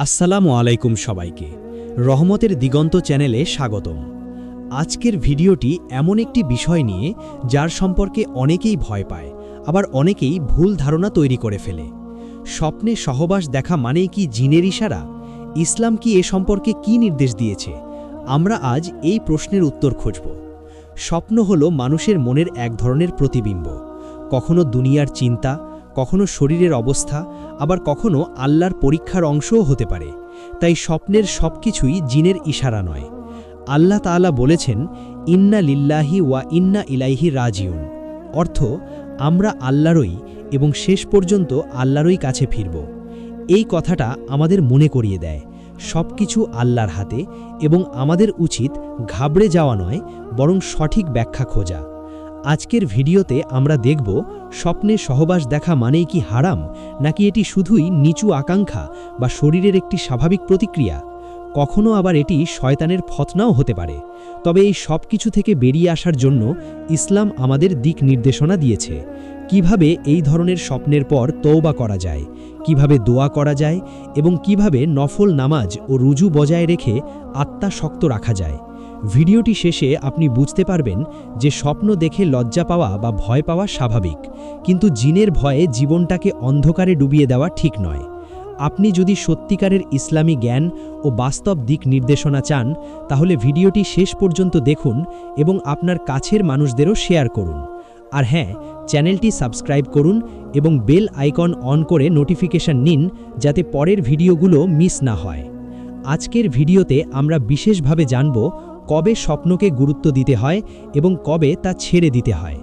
আসসালামু আলাইকুম সবাইকে। রহমতের দিগন্ত চ্যানেলে স্বাগতম। আজকের ভিডিওটি এমন একটি বিষয় নিয়ে যার সম্পর্কে অনেকেই ভয় পায়, আবার অনেকেই ভুল ধারণা তৈরি করে ফেলে। স্বপ্নে সহবাস দেখা মানেই কি জিনের ইশারা? ইসলাম কি এ সম্পর্কে কি নির্দেশ দিয়েছে? আমরা আজ এই প্রশ্নের উত্তর খুঁজব। স্বপ্ন হলো মানুষের মনের এক ধরনের প্রতিবিম্ব। কখনো দুনিয়ার চিন্তা, কখনো শরীরের অবস্থা, আবার কখনো আল্লাহর পরীক্ষার অংশও হতে পারে। তাই স্বপ্নের সবকিছুই জিনের ইশারা নয়। আল্লাহ তাআলা বলেছেন, ইন্না লিল্লাহি ওয়া ইন্না ইলাইহি রাজিউন, অর্থ আমরা আল্লাহরই এবং শেষ পর্যন্ত আল্লাহরই কাছে ফিরব। এই কথাটা আমাদের মনে করিয়ে দেয় সবকিছু আল্লাহর হাতে, এবং আমাদের উচিত ঘাবড়ে যাওয়া নয়, বরং সঠিক ব্যাখ্যা খোঁজা। আজকের ভিডিওতে আমরা দেখব স্বপ্নে সহবাস দেখা মানেই কি হারাম, নাকি এটি শুধুই নিচু আকাঙ্ক্ষা বা শরীরের একটি স্বাভাবিক প্রতিক্রিয়া। কখনো আবার এটি শয়তানের ফতনাও হতে পারে। তবে এই সব কিছু থেকে বেরিয়ে আসার জন্য ইসলাম আমাদের দিক নির্দেশনা দিয়েছে। কিভাবে এই ধরনের স্বপ্নের পর তওবা করা যায়, কিভাবে দোয়া করা যায়, এবং কিভাবে নফল নামাজ ও রুজু বজায় রেখে আত্মা শক্ত রাখা যায়। ভিডিওটি শেষে আপনি বুঝতে পারবেন যে স্বপ্ন দেখে লজ্জা পাওয়া বা ভয় পাওয়া স্বাভাবিক, কিন্তু জিনের ভয়ে জীবনটাকে অন্ধকারে ডুবিয়ে দেওয়া ঠিক নয়। আপনি যদি সত্যিকারের ইসলামী জ্ঞান ও বাস্তব দিক নির্দেশনা চান, তাহলে ভিডিওটি শেষ পর্যন্ত দেখুন এবং আপনার কাছের মানুষদেরও শেয়ার করুন। আর হ্যাঁ, চ্যানেলটি সাবস্ক্রাইব করুন এবং বেল আইকন অন করে নোটিফিকেশন নিন, যাতে পরের ভিডিওগুলো মিস না হয়। আজকের ভিডিওতে আমরা বিশেষভাবে জানব কবে স্বপ্নকে গুরুত্ব দিতে হয় এবং কবে তা ছেড়ে দিতে হয়।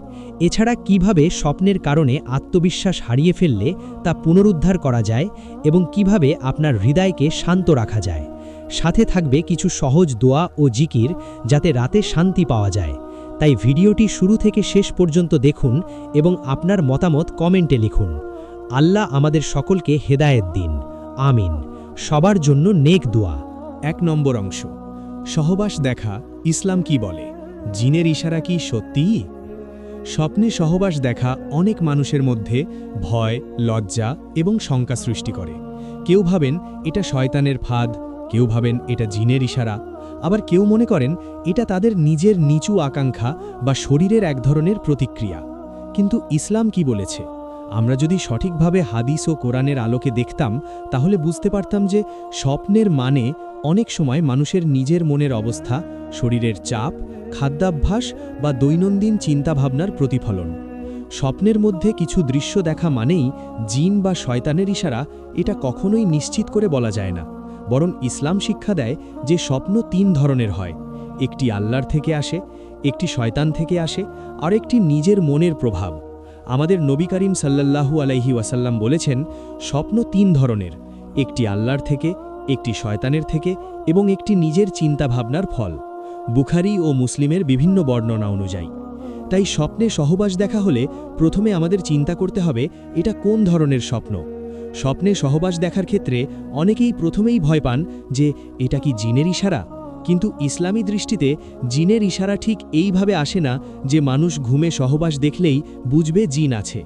এছাড়া কিভাবে স্বপ্নের কারণে আত্মবিশ্বাস হারিয়ে ফেললে তা পুনরুদ্ধার করা যায় এবং কিভাবে আপনার হৃদয়কে শান্ত রাখা যায়। সাথে থাকবে কিছু সহজ দোয়া ও জিকির, যাতে রাতে শান্তি পাওয়া যায়। তাই ভিডিওটি শুরু থেকে শেষ পর্যন্ত দেখুন এবং আপনার মতামত কমেন্টে লিখুন। আল্লাহ আমাদের সকলকে হেদায়েত দিন, আমিন। সবার জন্য নেক দোয়া। ১ নম্বর অংশ, সহবাস দেখা ইসলাম কি বলে? জিনের ইশারা কি সত্যিই? স্বপ্নে সহবাস দেখা অনেক মানুষের মধ্যে ভয়, লজ্জা এবং শঙ্কা সৃষ্টি করে। কেউ ভাবেন এটা শয়তানের ফাঁদ, কেউ ভাবেন এটা জিনের ইশারা, আবার কেউ মনে করেন এটা তাদের নিজের নিচু আকাঙ্ক্ষা বা শরীরের এক ধরনের প্রতিক্রিয়া। কিন্তু ইসলাম কি বলেছে? আমরা যদি সঠিকভাবে হাদিস ও কোরআনের আলোকে দেখতাম, তাহলে বুঝতে পারতাম যে স্বপ্নের মানে অনেক সময় মানুষের নিজের মনের অবস্থা, শরীরের চাপ, খাদ্যাভ্যাস বা দৈনন্দিন চিন্তাভাবনার প্রতিফলন। স্বপ্নের মধ্যে কিছু দৃশ্য দেখা মানেই জিন বা শয়তানের ইশারা, এটা কখনোই নিশ্চিত করে বলা যায় না। বরং ইসলাম শিক্ষা দেয় যে স্বপ্ন ৩ ধরনের হয়। একটি আল্লাহর থেকে আসে, একটি শয়তান থেকে আসে, আর একটি নিজের মনের প্রভাব। আমাদের নবী করিম সাল্লাল্লাহু আলাইহি ওয়াসাল্লাম বলেছেন, স্বপ্ন ৩ ধরনের, একটি আল্লাহর থেকে, একটি শয়তানের থেকে এবং একটি নিজের চিন্তাভাবনার ফল। বুখারী ও মুসলিমের বিভিন্ন বর্ণনা অনুযায়ী। তাই স্বপ্নে সহবাস দেখা হলে প্রথমে আমাদের চিন্তা করতে হবে এটা কোন ধরনের স্বপ্ন। স্বপ্নে সহবাস দেখার ক্ষেত্রে অনেকেই প্রথমেই ভয় পান যে এটা কি জিনের ইশারা। কিন্তু ইসলামী দৃষ্টিতে জিনের ইশারা ঠিক এইভাবে আসে না যে মানুষ ঘুমে সহবাস দেখলেই বুঝবে জিন আছে।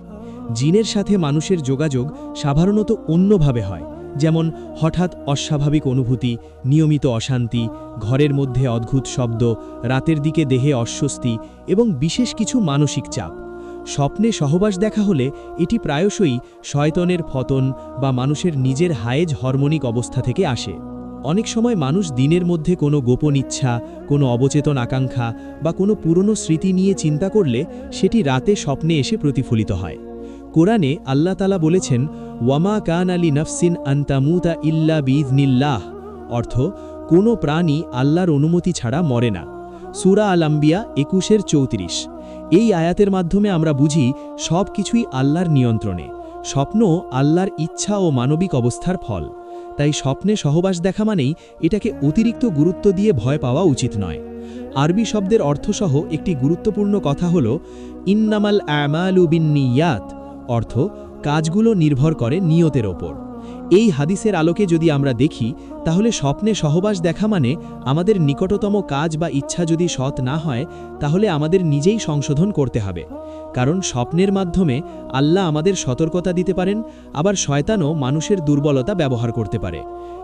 জিনের সাথে মানুষের যোগাযোগ সাধারণত অন্যভাবে হয়, যেমন হঠাৎ অস্বাভাবিক অনুভূতি, নিয়মিত অশান্তি, ঘরের মধ্যে অদ্ভুত শব্দ, রাতের দিকে দেহে অস্বস্তি এবং বিশেষ কিছু মানসিক চাপ। স্বপ্নে সহবাস দেখা হলে এটি প্রায়শই শয়তানের ফতন বা মানুষের নিজের হায়েজ হরমোনিক অবস্থা থেকে আসে। অনেক সময় মানুষ দিনের মধ্যে কোনো গোপন ইচ্ছা, কোনো অবচেতন আকাঙ্ক্ষা বা কোনো পুরনো স্মৃতি নিয়ে চিন্তা করলে সেটি রাতে স্বপ্নে এসে প্রতিফলিত হয়। কোরআনে আল্লাহ তাআলা বলেছেন, ওয়ামা কানা লি নাফসিন আন তামুতা ইল্লা বিইযনিল্লাহ, অর্থ কোনো প্রাণী আল্লাহর অনুমতি ছাড়া মরে না। সূরা আল-আম্বিয়া ২১-৩৪। এই আয়াতের মাধ্যমে আমরা বুঝি সব কিছুই আল্লাহর নিয়ন্ত্রণে। স্বপ্ন আল্লাহর ইচ্ছা ও মানবিক অবস্থার ফল। তাই স্বপ্নে সহবাস দেখা মানেই এটাকে অতিরিক্ত গুরুত্ব দিয়ে ভয় পাওয়া উচিত নয়। আরবি শব্দের অর্থসহ একটি গুরুত্বপূর্ণ কথা হল ইন্নামাল আমালু বিন্নিয়াত, অর্থ কাজগুলো নির্ভর করে নিয়তের ওপর। এই হাদিসের আলোকে যদি আমরা দেখি তাহলে স্বপ্নে সহবাস দেখা মানে আমাদের নিকটতম কাজ বা ইচ্ছা যদি সৎ না হয় তাহলে আমাদের নিজেই সংশোধন করতে হবে, কারণ স্বপ্নের মাধ্যমে আল্লাহ আমাদের সতর্কতা দিতে পারেন, আবার শয়তানও মানুষের দুর্বলতা ব্যবহার করতে পারে।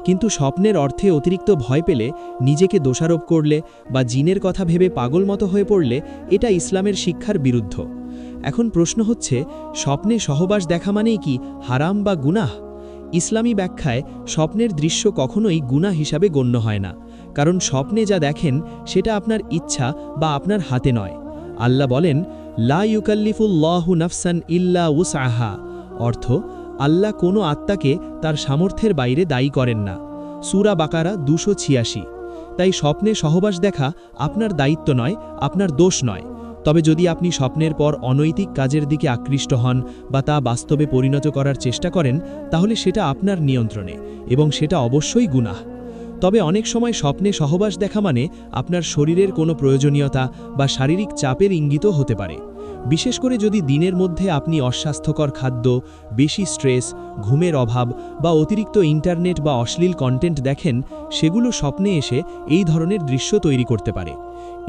কিন্তু স্বপ্নের অর্থে অতিরিক্ত ভয় পেলে, নিজেকে দোষারোপ করলে বা জিনের কথা ভেবে পাগল মতো হয়ে পড়লে এটা ইসলামের শিক্ষার বিরুদ্ধ। এখন প্রশ্ন হচ্ছে, স্বপ্নে সহবাস দেখা মানেই কি হারাম বা গুনাহ? ইসলামী ব্যাখ্যায় স্বপ্নের দৃশ্য কখনোই গুনাহ হিসাবে গণ্য হয় না, কারণ স্বপ্নে যা দেখেন সেটা আপনার ইচ্ছা বা আপনার হাতে নয়। আল্লাহ বলেন, লা ইউকাল্লিফুল্লাহু নাফসান ইল্লা উসআহা, অর্থ আল্লাহ কোনো আত্মাকে তার সামর্থ্যের বাইরে দায়ী করেন না। সূরা বাকারা 286। তাই স্বপ্নে সহবাস দেখা আপনার দায়িত্ব নয়, আপনার দোষ নয়। তবে যদি আপনি স্বপ্নের পর অনৈতিক কাজের দিকে আকৃষ্ট হন বা তা বাস্তবে পরিণত করার চেষ্টা করেন, তাহলে সেটা আপনার নিয়ন্ত্রণে এবং সেটা অবশ্যই গুনাহ। তবে অনেক সময় স্বপ্নে সহবাস দেখা মানে আপনার শরীরের কোনো প্রয়োজনীয়তা বা শারীরিক চাপের ইঙ্গিতও হতে পারে। বিশেষ করে যদি দিনের মধ্যে আপনি অস্বাস্থ্যকর খাদ্য, বেশি স্ট্রেস, ঘুমের অভাব বা অতিরিক্ত ইন্টারনেট বা অশ্লীল কন্টেন্ট দেখেন, সেগুলো স্বপ্নে এসে এই ধরনের দৃশ্য তৈরি করতে পারে।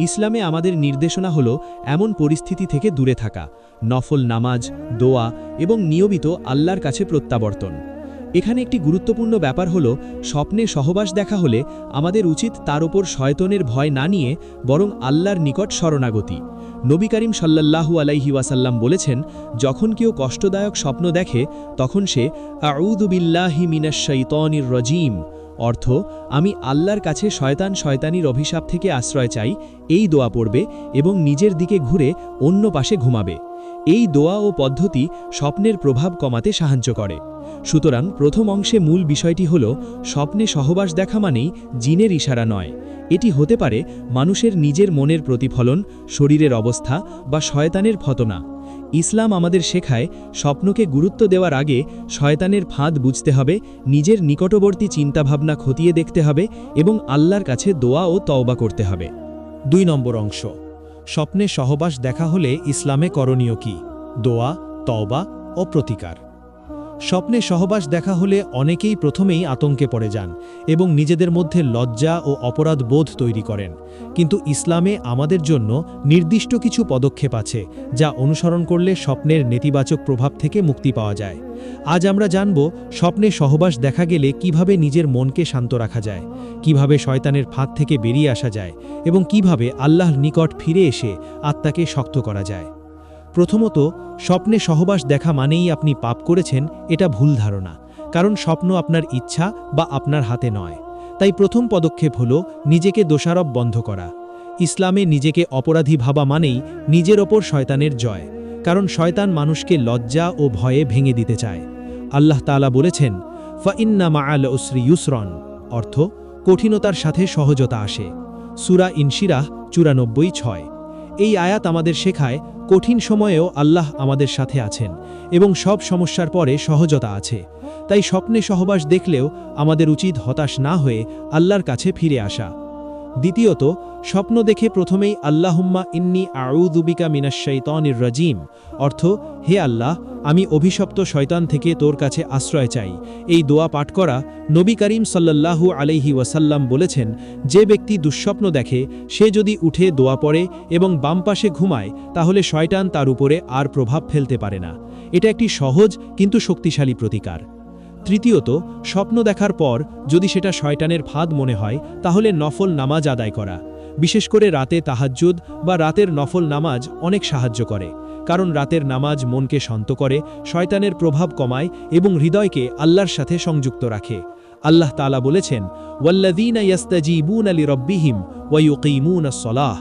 ইসলামে আমাদের নির্দেশনা হলো এমন পরিস্থিতি থেকে দূরে থাকা, নফল নামাজ, দোয়া এবং নিয়মিত আল্লাহর কাছে প্রত্যাবর্তন। এখানে একটি গুরুত্বপূর্ণ ব্যাপার হলো, স্বপ্নে সহবাস দেখা হলে আমাদের উচিত তার ওপর শয়তানের ভয় না নিয়ে বরং আল্লাহর নিকট শরণাগতি। নবী করিম সাল্লাল্লাহু আলাইহি ওয়াসাল্লাম বলেছেন, যখন কেউ কষ্টদায়ক স্বপ্ন দেখে তখন সে আউযু বিল্লাহি মিনাশ শাইতানির রাজিম, অর্থ আমি আল্লাহর কাছে শয়তানির অভিশাপ থেকে আশ্রয় চাই, এই দোয়া পড়বে এবং নিজের দিকে ঘুরে অন্য পাশে ঘুমাবে। এই দোয়া ও পদ্ধতি স্বপ্নের প্রভাব কমাতে সাহায্য করে। সুতরাং প্রথম অংশে মূল বিষয়টি হল, স্বপ্নে সহবাস দেখা মানেই জিনের ইশারা নয়। এটি হতে পারে মানুষের নিজের মনের প্রতিফলন, শরীরের অবস্থা বা শয়তানের ফতনা। ইসলাম আমাদের শেখায়, স্বপ্নকে গুরুত্ব দেওয়ার আগে শয়তানের ফাঁদ বুঝতে হবে, নিজের নিকটবর্তী চিন্তাভাবনা খতিয়ে দেখতে হবে এবং আল্লাহর কাছে দোয়া ও তওবা করতে হবে। 2 নম্বর অংশ, স্বপ্নে সহবাস দেখা হলে ইসলামে করণীয় কি? দোয়া, তওবা ও প্রতিকার। স্বপ্নে সহবাস দেখা হলে অনেকেই প্রথমেই আতঙ্কে পড়ে যান এবং নিজেদের মধ্যে লজ্জা ও অপরাধ বোধ তৈরি করেন। কিন্তু ইসলামে আমাদের জন্য নির্দিষ্ট কিছু পদক্ষেপ আছে, যা অনুসরণ করলে স্বপ্নের নেতিবাচক প্রভাব থেকে মুক্তি পাওয়া যায়। আজ আমরা জানব, স্বপ্নে সহবাস দেখা গেলে কিভাবে নিজের মনকে শান্ত রাখা যায়, কিভাবে শয়তানের ফাঁদ থেকে বেরিয়ে আসা যায় এবং কিভাবে আল্লাহর নিকট ফিরে এসে আত্মাকে শক্ত করা যায়। প্রথমত, স্বপ্নে সহবাস দেখা মানেই আপনি পাপ করেছেন, এটা ভুল ধারণা, কারণ স্বপ্ন আপনার ইচ্ছা বা আপনার হাতে নয়। তাই প্রথম পদক্ষেপ হল নিজেকে দোষারোপ বন্ধ করা। ইসলামে নিজেকে অপরাধী ভাবা মানেই নিজের ওপর শয়তানের জয়, কারণ শয়তান মানুষকে লজ্জা ও ভয়ে ভেঙে দিতে চায়। আল্লাহ তাআলা বলেছেন, ফাইন্না মাআল উসরি ইউসরন, অর্থ কঠিনতার সাথে সহজতা আসে। সূরা ইনশিরাহ 94:6। এই আয়াত আমাদের শেখায়, কঠিন সময়েও আল্লাহ আমাদের সাথে আছেন এবং সব সমস্যার পরে সহজতা আছে। তাই স্বপ্নে সহবাস দেখলেও আমাদের উচিত হতাশ না হয়ে আল্লাহর কাছে ফিরে আসা। দ্বিতীয়ত, স্বপ্ন দেখে প্রথমেই আল্লাহুম্মা ইন্নী আউযু বিকা মিনাশ শাইতানির রাজিম, অর্থ হে আল্লাহ, আমি অভিশপ্ত শয়তান থেকে তোর কাছে আশ্রয় চাই, এই দোয়া পাঠ করা। নবী করিম সাল্লাল্লাহু আলাইহি ওয়াসাল্লাম বলেছেন, যে ব্যক্তি দুঃস্বপ্ন দেখে সে যদি উঠে দোয়া পড়ে এবং বাম পাশে ঘুমায়, তাহলে শয়তান তার উপরে আর প্রভাব ফেলতে পারে না। এটা একটি সহজ কিন্তু শক্তিশালী প্রতিকার। তৃতীয়ত, স্বপ্ন দেখার পর যদি সেটা শয়তানের ফাঁদ মনে হয়, তাহলে নফল নামাজ আদায় করা। বিশেষ করে রাতে তাহাজ্জুদ বা রাতের নফল নামাজ অনেক সাহায্য করে, কারণ রাতের নামাজ মনকে শান্ত করে, শয়তানের প্রভাব কমায় এবং হৃদয়কে আল্লাহর সাথে সংযুক্ত রাখে। আল্লাহ তাআলা বলেছেন, ওয়াল্লাযীনা ইয়াস্তাজীবুনা লিরাব্বিহিম ওয়া ইউকীমুনাস সালাহ,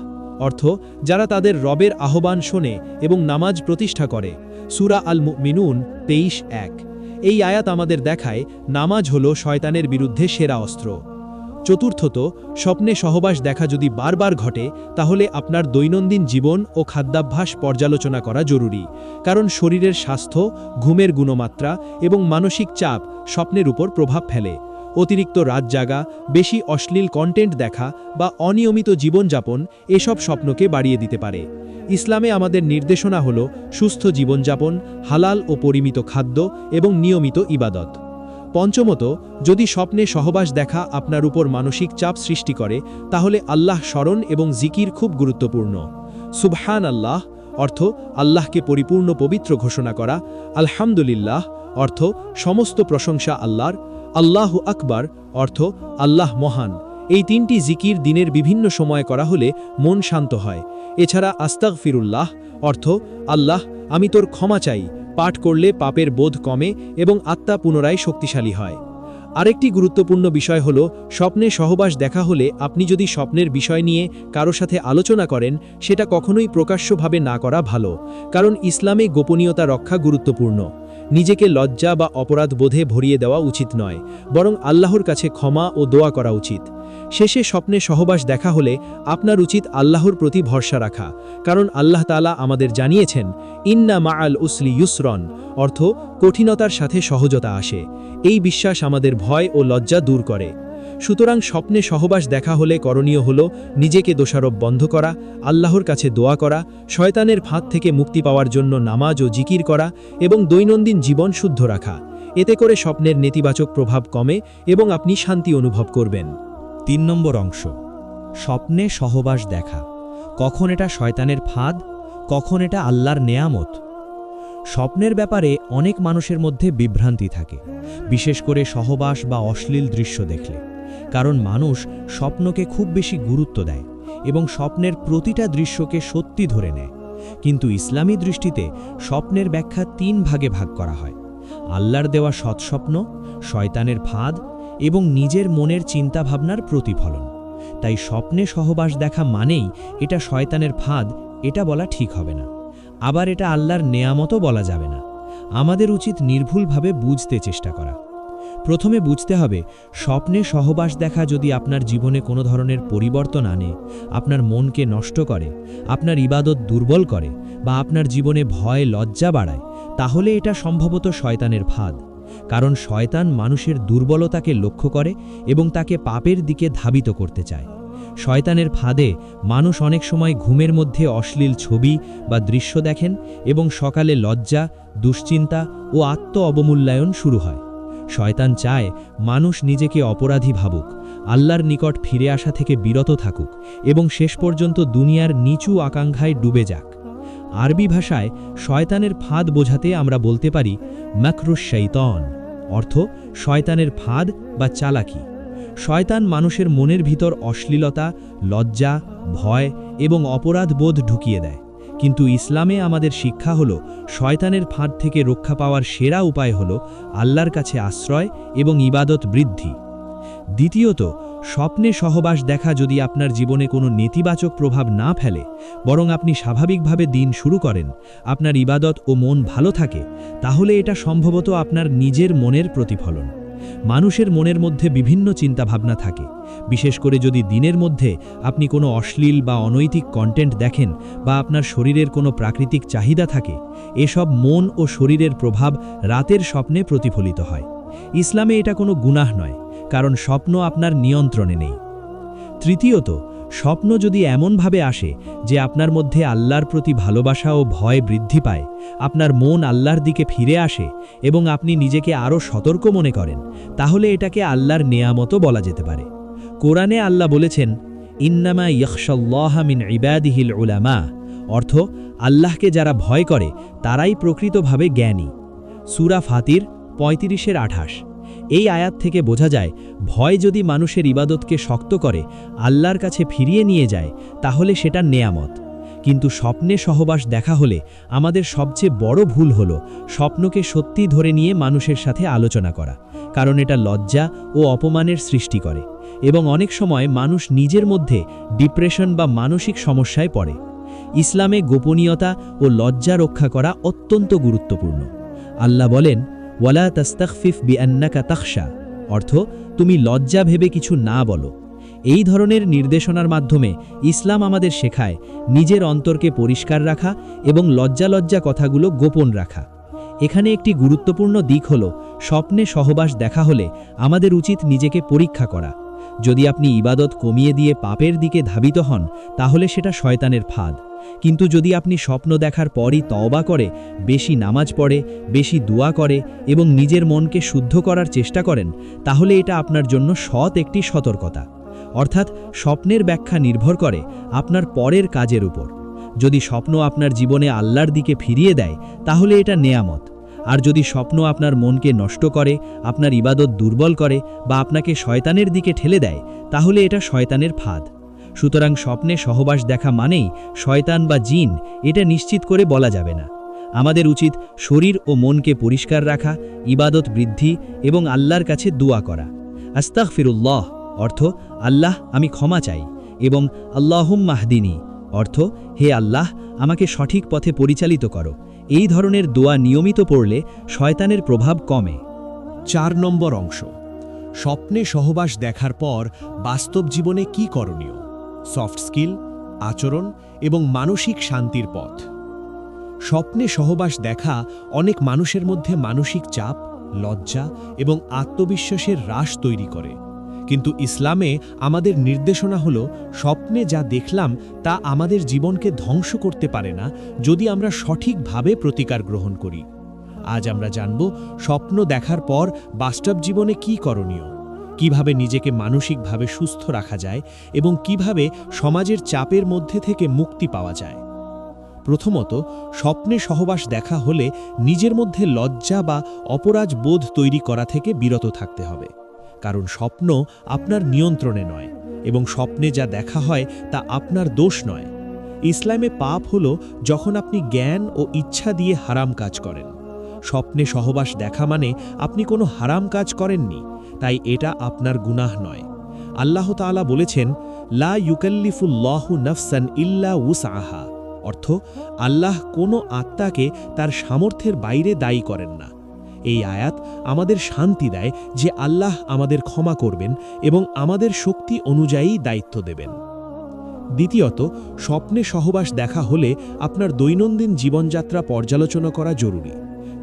অর্থ যারা তাদের রবের আহ্বান শোনে এবং নামাজ প্রতিষ্ঠা করে। সূরা আল মুমিনুন 23:1। এই আয়াত আমাদের দেখায়, নামাজ হলো শয়তানের বিরুদ্ধে সেরা অস্ত্র। চতুর্থত, স্বপ্নে সহবাস দেখা যদি বারবার ঘটে, তাহলে আপনার দৈনন্দিন জীবন ও খাদ্যাভ্যাস পর্যালোচনা করা জরুরি, কারণ শরীরের স্বাস্থ্য, ঘুমের গুণমাত্রা এবং মানসিক চাপ স্বপ্নের উপর প্রভাব ফেলে। অতিরিক্ত রাত জাগা, বেশি অশ্লীল কন্টেন্ট দেখা বা অনিয়মিত জীবনযাপন এসব স্বপ্নকে বাড়িয়ে দিতে পারে। ইসলামে আমাদের নির্দেশনা হল সুস্থ জীবনযাপন, হালাল ও পরিমিত খাদ্য এবং নিয়মিত ইবাদত। পঞ্চমত, যদি স্বপ্নে সহবাস দেখা আপনার উপর মানসিক চাপ সৃষ্টি করে, তাহলে আল্লাহ স্মরণ এবং জিকির খুব গুরুত্বপূর্ণ। সুবহান আল্লাহ অর্থ আল্লাহকে পরিপূর্ণ পবিত্র ঘোষণা করা, আলহামদুলিল্লাহ অর্থ সমস্ত প্রশংসা আল্লাহর, আল্লাহু আকবার অর্থ আল্লাহ মহান। এই তিনটি জিকির দিনের বিভিন্ন সময় করা হলে মন শান্ত হয়। এছাড়া আস্তাগফিরুল্লাহ অর্থ আল্লাহ আমি তোর ক্ষমা চাই পাঠ করলে পাপের বোধ কমে এবং আত্মা পুনরায় শক্তিশালী হয়। আরেকটি গুরুত্বপূর্ণ বিষয় হল, স্বপ্নে সহবাস দেখা হলে আপনি যদি স্বপ্নের বিষয় নিয়ে কারো সাথে আলোচনা করেন, সেটা কখনোই প্রকাশ্যভাবে না করা ভালো, কারণ ইসলামে গোপনীয়তা রক্ষা গুরুত্বপূর্ণ। নিজেকে লজ্জা বা অপরাধ বোধে ভরিয়ে দেওয়া উচিত নয়, বরং আল্লাহর কাছে ক্ষমা ও দোয়া করা উচিত। শেষে স্বপ্নে সহবাস দেখা হলে আপনার উচিত আল্লাহর প্রতি ভরসা রাখা, কারণ আল্লাহ তাআলা আমাদের জানিয়েছেন, ইন্না মাআল উসরি ইউসরন অর্থ কঠিনতার সাথে সহজতা আসে। এই বিশ্বাস আমাদের ভয় ও লজ্জা দূর করে। সুতরাং স্বপ্নে সহবাস দেখা হলে করণীয় হল নিজেকে দোষারোপ বন্ধ করা, আল্লাহর কাছে দোয়া করা, শয়তানের ফাঁদ থেকে মুক্তি পাওয়ার জন্য নামাজ ও জিকির করা এবং দৈনন্দিন জীবন শুদ্ধ রাখা। এতে করে স্বপ্নের নেতিবাচক প্রভাব কমে এবং আপনি শান্তি অনুভব করবেন। 3 নম্বর অংশ, স্বপ্নে সহবাস দেখা। কখন এটা শয়তানের ফাঁদ, কখন এটা আল্লাহর নেয়ামত। স্বপ্নের ব্যাপারে অনেক মানুষের মধ্যে বিভ্রান্তি থাকে, বিশেষ করে সহবাস বা অশ্লীল দৃশ্য দেখলে। কারণ মানুষ স্বপ্নকে খুব বেশি গুরুত্ব দেয় এবং স্বপ্নের প্রতিটা দৃশ্যকে সত্যি ধরে নেয়। কিন্তু ইসলামী দৃষ্টিতে স্বপ্নের ব্যাখ্যা 3 ভাগে ভাগ করা হয়: আল্লাহর দেওয়া সৎস্বপ্ন, শয়তানের ফাঁদ এবং নিজের মনের চিন্তাভাবনার প্রতিফলন। তাই স্বপ্নে সহবাস দেখা মানেই এটা শয়তানের ফাঁদ, এটা বলা ঠিক হবে না। আবার এটা আল্লাহর নেয়ামতও বলা যাবে না। আমাদের উচিত নির্ভুলভাবে বুঝতে চেষ্টা করা। প্রথমে বুঝতে হবে, স্বপ্নে সহবাস দেখা যদি আপনার জীবনে কোনো ধরনের পরিবর্তন আনে, আপনার মনকে নষ্ট করে, আপনার ইবাদত দুর্বল করে বা আপনার জীবনে ভয় লজ্জা বাড়ায়, তাহলে এটা সম্ভবত শয়তানের ফাঁদ। কারণ শয়তান মানুষের দুর্বলতাকে লক্ষ্য করে এবং তাকে পাপের দিকে ধাবিত করতে চায়। শয়তানের ফাঁদে মানুষ অনেক সময় ঘুমের মধ্যে অশ্লীল ছবি বা দৃশ্য দেখেন এবং সকালে লজ্জা, দুশ্চিন্তা ও আত্ম অবমূল্যায়ন শুরু হয়। শয়তান চায় মানুষ নিজেকে অপরাধী ভাবুক, আল্লাহর নিকট ফিরে আসা থেকে বিরত থাকুক এবং শেষ পর্যন্ত দুনিয়ার নিচু আকাঙ্ক্ষায় ডুবে যাক। আরবি ভাষায় শয়তানের ফাঁদ বোঝাতে আমরা বলতে পারি মাকরুশ শাইতান অর্থ শয়তানের ফাঁদ বা চালাকি। শয়তান মানুষের মনের ভিতর অশ্লীলতা, লজ্জা, ভয় এবং অপরাধ বোধ ঢুকিয়ে দেয়। কিন্তু ইসলামে আমাদের শিক্ষা হলো, শয়তানের ফাঁদ থেকে রক্ষা পাওয়ার সেরা উপায় হলো আল্লাহর কাছে আশ্রয় এবং ইবাদত বৃদ্ধি। দ্বিতীয়ত, স্বপ্নে সহবাস দেখা যদি আপনার জীবনে কোনো নেতিবাচক প্রভাব না ফেলে, বরং আপনি স্বাভাবিকভাবে দিন শুরু করেন, আপনার ইবাদত ও মন ভালো থাকে, তাহলে এটা সম্ভবত আপনার নিজের মনের প্রতিফলন। মানুষের মনের মধ্যে বিভিন্ন চিন্তাভাবনা থাকে, বিশেষ করে যদি দিনের মধ্যে আপনি কোনো অশ্লীল বা অনৈতিক কন্টেন্ট দেখেন বা আপনার শরীরের কোনো প্রাকৃতিক চাহিদা থাকে, এসব মন ও শরীরের প্রভাব রাতের স্বপ্নে প্রতিফলিত হয়। ইসলামে এটা কোনো গুনাহ নয়, কারণ স্বপ্ন আপনার নিয়ন্ত্রণে নেই। তৃতীয়ত, স্বপ্ন যদি এমনভাবে আসে যে আপনার মধ্যে আল্লাহর প্রতি ভালোবাসা ও ভয় বৃদ্ধি পায়, আপনার মন আল্লাহর দিকে ফিরে আসে এবং আপনি নিজেকে আরও সতর্ক মনে করেন, তাহলে এটাকে আল্লাহর নেয়ামতও বলা যেতে পারে। কোরআনে আল্লাহ বলেছেন, ইন্নামা ইয়াখশাল্লাহা মিন ইবাদিহিল উলামা অর্থ আল্লাহকে যারা ভয় করে তারাই প্রকৃতভাবে জ্ঞানী। সূরা ফাতির 35-28। এই আয়াত থেকে বোঝা যায়, ভয় যদি মানুষের ইবাদতকে শক্ত করে, আল্লাহর কাছে ফিরিয়ে নিয়ে যায়, তাহলে সেটা নেয়ামত। কিন্তু স্বপ্নে সহবাস দেখা হলে আমাদের সবচেয়ে বড় ভুল হলো স্বপ্নকে সত্যি ধরে নিয়ে মানুষের সাথে আলোচনা করা, কারণ এটা লজ্জা ও অপমানের সৃষ্টি করে এবং অনেক সময় মানুষ নিজের মধ্যে ডিপ্রেশন বা মানসিক সমস্যায় পড়ে। ইসলামে গোপনীয়তা ও লজ্জা রক্ষা করা অত্যন্ত গুরুত্বপূর্ণ। আল্লাহ বলেন, ওয়ালা তাস্তাখফিফ বিআন্নাকা তাখশা অর্থ তুমি লজ্জা ভেবে কিছু না বলো। এই ধরনের নির্দেশনার মাধ্যমে ইসলাম আমাদের শেখায় নিজের অন্তরকে পরিষ্কার রাখা এবং লজ্জা কথাগুলো গোপন রাখা। এখানে একটি গুরুত্বপূর্ণ দিক হল, স্বপ্নে সহবাস দেখা হলে আমাদের উচিত নিজেকে পরীক্ষা করা। যদি আপনি ইবাদত কমিয়ে দিয়ে পাপের দিকে ধাবিত হন, তাহলে সেটা শয়তানের ফাঁদ। কিন্তু যদি আপনি স্বপ্ন দেখার পরই তওবা করে, বেশি নামাজ পড়ে, বেশি দোয়া করে এবং নিজের মনকে শুদ্ধ করার চেষ্টা করেন, তাহলে এটা আপনার জন্য সৎ একটি সতর্কতা। অর্থাৎ স্বপ্নের ব্যাখ্যা নির্ভর করে আপনার পরের কাজের উপর। যদি স্বপ্ন আপনার জীবনে আল্লাহর দিকে ফিরিয়ে দেয়, তাহলে এটা নেয়ামত। আর যদি স্বপ্ন আপনার মনকে নষ্ট করে, আপনার ইবাদত দুর্বল করে বা আপনাকে শয়তানের দিকে ঠেলে দেয়, তাহলে এটা শয়তানের ফাঁদ। সুতরাং স্বপ্নে সহবাস দেখা মানেই শয়তান বা জিন, এটা নিশ্চিত করে বলা যাবে না। আমাদের উচিত শরীর ও মনকে পরিষ্কার রাখা, ইবাদত বৃদ্ধি এবং আল্লাহর কাছে দোয়া করা। আস্তাগফিরুল্লাহ অর্থ আল্লাহ আমি ক্ষমা চাই, এবং আল্লাহুম্মা হদিনি অর্থ হে আল্লাহ আমাকে সঠিক পথে পরিচালিত করো। এই ধরনের দোয়া নিয়মিত পড়লে শয়তানের প্রভাব কমে। 4 নম্বর অংশ, স্বপ্নে সহবাস দেখার পর বাস্তব জীবনে কি করণীয়? সফট স্কিল, আচরণ এবং মানসিক শান্তির পথ। স্বপ্নে সহবাস দেখা অনেক মানুষের মধ্যে মানসিক চাপ, লজ্জা এবং আত্মবিশ্বাসের হ্রাস তৈরি করে। কিন্তু ইসলামে আমাদের নির্দেশনা হলো, স্বপ্নে যা দেখলাম তা আমাদের জীবনকে ধ্বংস করতে পারে না যদি আমরা সঠিকভাবে প্রতিকার গ্রহণ করি। আজ আমরা জানব স্বপ্ন দেখার পর বাস্তব জীবনে কি করণীয়, কিভাবে নিজেকে মানসিকভাবে সুস্থ রাখা যায় এবং কিভাবে সমাজের চাপের মধ্যে থেকে মুক্তি পাওয়া যায়। প্রথমত, স্বপ্নে সহবাস দেখা হলে নিজের মধ্যে লজ্জা বা অপরাধ বোধ তৈরি করা থেকে বিরত থাকতে হবে। কারণ স্বপ্ন আপনার নিয়ন্ত্রণে নয় এবং স্বপ্নে যা দেখা হয় তা আপনার দোষ নয়। ইসলামে পাপ হলো যখন আপনি জ্ঞান ও ইচ্ছা দিয়ে হারাম কাজ করেন। স্বপ্নে সহবাস দেখা মানে আপনি কোনো হারাম কাজ করেননি, তাই এটা আপনার গুনাহ নয়। আল্লাহ তাআলা বলেছেন, লা ইউকাল্লিফুল্লাহু নাফসান ইল্লা উসআহা অর্থ আল্লাহ কোনো আত্মাকে তার সামর্থ্যের বাইরে দায়ী করেন না। এই আয়াত আমাদের শান্তি দেয় যে আল্লাহ আমাদের ক্ষমা করবেন এবং আমাদের শক্তি অনুযায়ী দায়িত্ব দেবেন। দ্বিতীয়ত, স্বপ্নে সহবাস দেখা হলে আপনার দৈনন্দিন জীবনযাত্রা পর্যালোচনা করা জরুরি।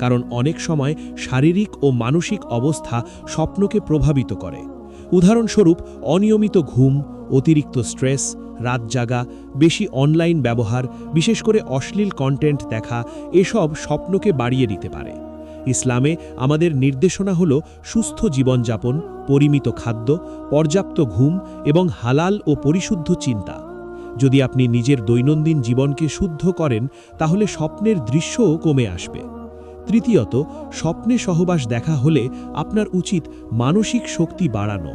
কারণ অনেক সময় শারীরিক ও মানসিক অবস্থা স্বপ্নকে প্রভাবিত করে। উদাহরণস্বরূপ, অনিয়মিত ঘুম, অতিরিক্ত স্ট্রেস, রাত জাগা, বেশি অনলাইন ব্যবহার, বিশেষ করে অশ্লীল কন্টেন্ট দেখা, এসব স্বপ্নকে বাড়িয়ে দিতে পারে। ইসলামে আমাদের নির্দেশনা হল সুস্থ জীবনযাপন, পরিমিত খাদ্য, পর্যাপ্ত ঘুম এবং হালাল ও পরিশুদ্ধ চিন্তা। যদি আপনি নিজের দৈনন্দিন জীবনকে শুদ্ধ করেন, তাহলে স্বপ্নের দৃশ্যও কমে আসবে। তৃতীয়ত, স্বপ্নে সহবাস দেখা হলে আপনার উচিত মানসিক শক্তি বাড়ানো।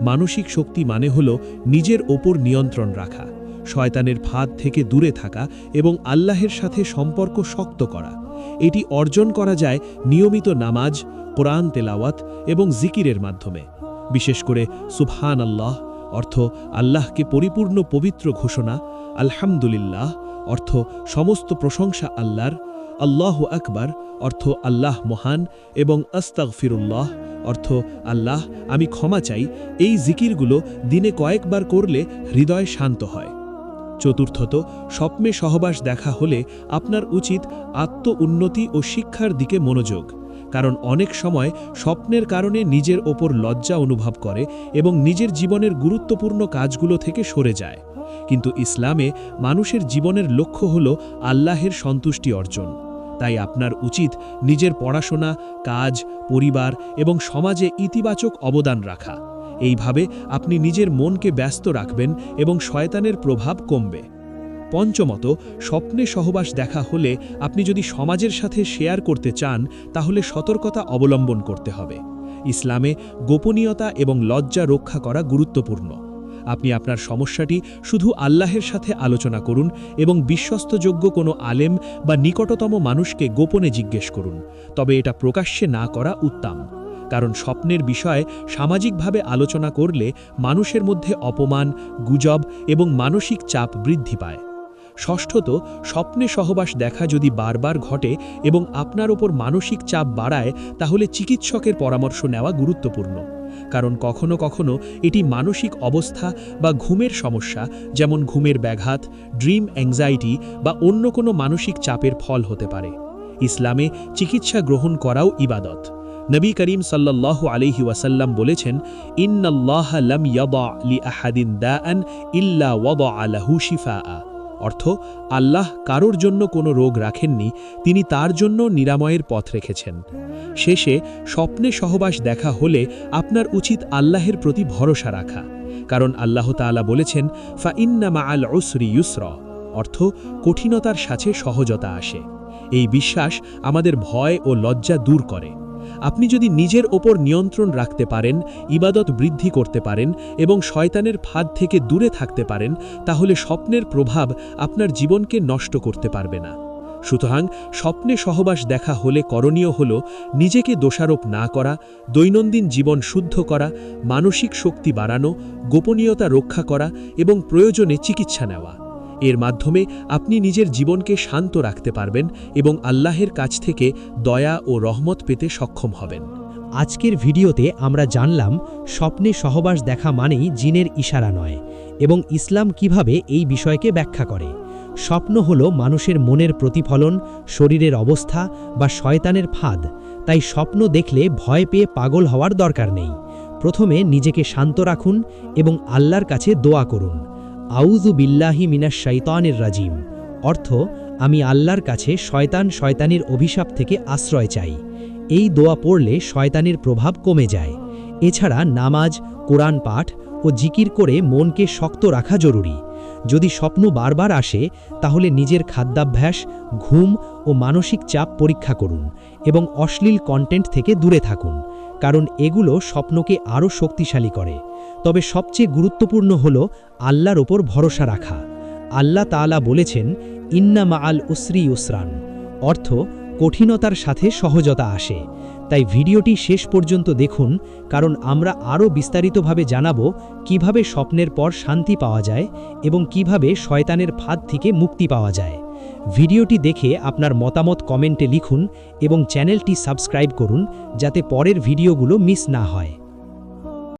মানসিক শক্তি মানে হল নিজের ওপর নিয়ন্ত্রণ রাখা, শয়তানের ফাঁদ থেকে দূরে থাকা এবং আল্লাহের সাথে সম্পর্ক শক্ত করা। এটি অর্জন করা যায় নিয়মিত নামাজ, কোরআন তেলাওয়াত এবং জিকিরের মাধ্যমে। বিশেষ করে সুবহান আল্লাহ অর্থ আল্লাহকে পরিপূর্ণ পবিত্র ঘোষণা, আলহামদুলিল্লাহ অর্থ সমস্ত প্রশংসা আল্লাহর, আল্লাহু আকবার অর্থ আল্লাহ মহান এবং আস্তাগফিরুল্লাহ অর্থ আল্লাহ আমি ক্ষমা চাই। এই জিকিরগুলো দিনে কয়েকবার করলে হৃদয় শান্ত হয়। চতুর্থত, স্বপ্নে সহবাস দেখা হলে আপনার উচিত আত্ম উন্নতি ও শিক্ষার দিকে মনোযোগ। কারণ অনেক সময় স্বপ্নের কারণে নিজের ওপর লজ্জা অনুভব করে এবং নিজের জীবনের গুরুত্বপূর্ণ কাজগুলো থেকে সরে যায়। কিন্তু ইসলামে মানুষের জীবনের লক্ষ্য হল আল্লাহের সন্তুষ্টি অর্জন। তাই আপনার উচিত নিজের পড়াশোনা, কাজ, পরিবার এবং সমাজে ইতিবাচক অবদান রাখা। এইভাবে আপনি নিজের মনকে ব্যস্ত রাখবেন এবং শয়তানের প্রভাব কমবে। পঞ্চমত, স্বপ্নে সহবাস দেখা হলে আপনি যদি সমাজের সাথে শেয়ার করতে চান, তাহলে সতর্কতা অবলম্বন করতে হবে। ইসলামে গোপনীয়তা এবং লজ্জা রক্ষা করা গুরুত্বপূর্ণ। আপনি আপনার সমস্যাটি শুধু আল্লাহের সাথে আলোচনা করুন এবং বিশ্বস্তযোগ্য কোনো আলেম বা নিকটতম মানুষকে গোপনে জিজ্ঞেস করুন। তবে এটা প্রকাশ্যে না করা উত্তম। কারণ স্বপ্নের বিষয়ে সামাজিকভাবে আলোচনা করলে মানুষের মধ্যে অপমান, গুজব এবং মানসিক চাপ বৃদ্ধি পায়। ষষ্ঠত, স্বপ্নে সহবাস দেখা যদি বারবার ঘটে এবং আপনার ওপর মানসিক চাপ বাড়ায়, তাহলে চিকিৎসকের পরামর্শ নেওয়া গুরুত্বপূর্ণ। কারণ কখনো কখনো এটি মানসিক অবস্থা বা ঘুমের সমস্যা, যেমন ঘুমের ব্যাঘাত, ড্রিম অ্যাংজাইটি বা অন্য কোনো মানসিক চাপের ফল হতে পারে। ইসলামে চিকিৎসা গ্রহণ করাও ইবাদত। নবী করিম সাল্লাল্লাহু আলাইহি ওয়াসাল্লাম বলেছেন, ইন্নাল্লাহা লাম ইয়াদা লি আহাদিন দাআন ইল্লা ওয়াদাআ লাহু শিফাআ অর্থ আল্লাহ কারোর জন্য কোনো রোগ রাখেননি, তিনি তার জন্য নিরাময়ের পথ রেখেছেন। শেষে স্বপ্নে সহবাস দেখা হলে আপনার উচিত আল্লাহের প্রতি ভরসা রাখা, কারণ আল্লাহ তাআলা বলেছেন ফা ইন্না মাআল উসরি ইউসরা, অর্থ কঠিনতার সাথে সহজতা আসে। এই বিশ্বাস আমাদের ভয় ও লজ্জা দূর করে। আপনি যদি নিজের ওপর নিয়ন্ত্রণ রাখতে পারেন, ইবাদত বৃদ্ধি করতে পারেন এবং শয়তানের ফাঁদ থেকে দূরে থাকতে পারেন, তাহলে স্বপ্নের প্রভাব আপনার জীবনকে নষ্ট করতে পারবে না। সুতরাং স্বপ্নে সহবাস দেখা হলে করণীয় হল নিজেকে দোষারোপ না করা, দৈনন্দিন জীবন শুদ্ধ করা, মানসিক শক্তি বাড়ানো, গোপনীয়তা রক্ষা করা এবং প্রয়োজনে চিকিৎসা নেওয়া। এর মাধ্যমে আপনি নিজের জীবনকে শান্ত রাখতে পারবেন এবং আল্লাহের কাছ থেকে দয়া ও রহমত পেতে সক্ষম হবেন। আজকের ভিডিওতে আমরা জানলাম স্বপ্নে সহবাস দেখা মানেই জিনের ইশারা নয়, এবং ইসলাম কিভাবে এই বিষয়কে ব্যাখ্যা করে। স্বপ্ন হলো মানুষের মনের প্রতিফলন, শরীরের অবস্থা বা শয়তানের ফাঁদ। তাই স্বপ্ন দেখলে ভয় পেয়ে পাগল হওয়ার দরকার নেই। প্রথমে নিজেকে শান্ত রাখুন এবং আল্লাহর কাছে দোয়া করুন। আউযু বিল্লাহি মিনাশ শাইতানির রাজিম, অর্থ আমি আল্লাহর কাছে শয়তানির অভিশাপ থেকে আশ্রয় চাই। এই দোয়া পড়লে শয়তানের প্রভাব কমে যায়। এছাড়া নামাজ, কোরআন পাঠ ও জিকির করে মনকে শক্ত রাখা জরুরি। যদি স্বপ্ন বারবার আসে, তাহলে নিজের খাদ্যাভ্যাস, ঘুম ও মানসিক চাপ পরীক্ষা করুন এবং অশ্লীল কন্টেন্ট থেকে দূরে থাকুন, কারণ এগুলো স্বপ্নকে আরও শক্তিশালী করে। তবে সবচেয়ে গুরুত্বপূর্ণ হল আল্লাহর ওপর ভরসা রাখা। আল্লাহ তাআলা বলেছেন ইন্না মাআল উসরি ইউসরান, অর্থ কঠিনতার সাথে সহজতা আসে। তাই ভিডিওটি শেষ পর্যন্ত দেখুন, কারণ আমরা আরও বিস্তারিতভাবে জানাবো কিভাবে স্বপ্নের পর শান্তি পাওয়া যায় এবং কিভাবে শয়তানের ফাঁদ থেকে মুক্তি পাওয়া যায়। ভিডিওটি দেখে আপনার মতামত কমেন্টে লিখুন এবং চ্যানেলটি সাবস্ক্রাইব করুন, যাতে পরের ভিডিওগুলো মিস না হয়।